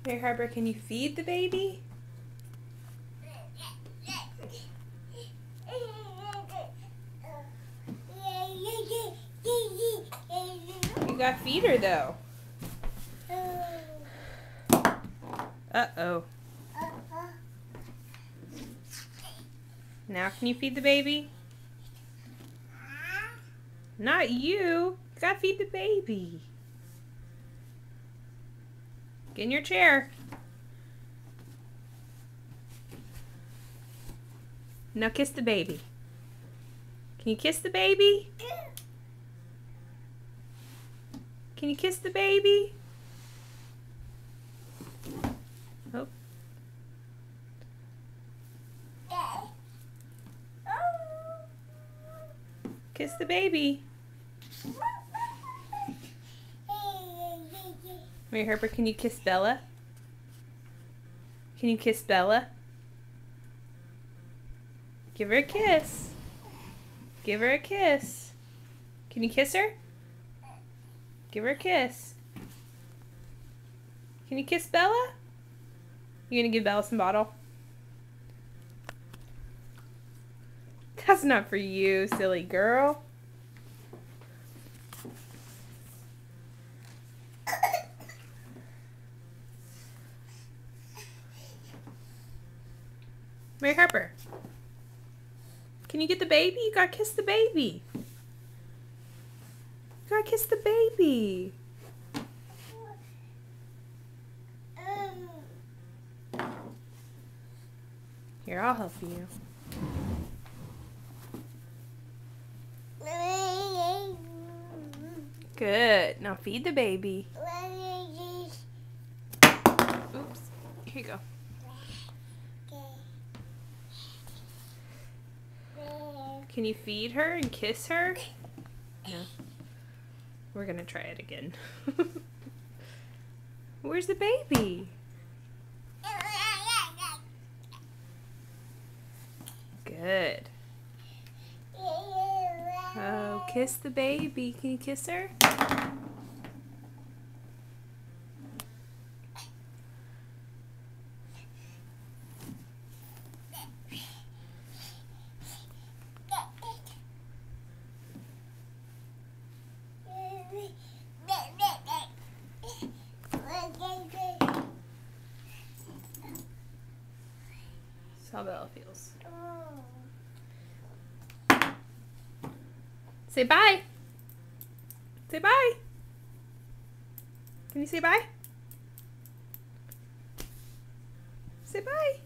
Mary Harper, can you feed the baby? You gotta feed her though. Uh-oh. Now can you feed the baby? Not you. You gotta feed the baby. Get in your chair. Now kiss the baby. Can you kiss the baby? Can you kiss the baby? Oh. Kiss the baby. Mary Harper, can you kiss Bella? Can you kiss Bella? Give her a kiss. Give her a kiss. Can you kiss her? Give her a kiss. Can you kiss Bella? You gonna give Bella some bottle? That's not for you, silly girl. Mary Harper, can you get the baby? You gotta kiss the baby. You gotta kiss the baby. Here, I'll help you. Good. Now feed the baby. Oops. Here you go. Can you feed her and kiss her? No. We're gonna try it again. Where's the baby? Good. Oh, kiss the baby. Can you kiss her? That's how Bella feels. Say bye. Say bye. Can you say bye? Say bye.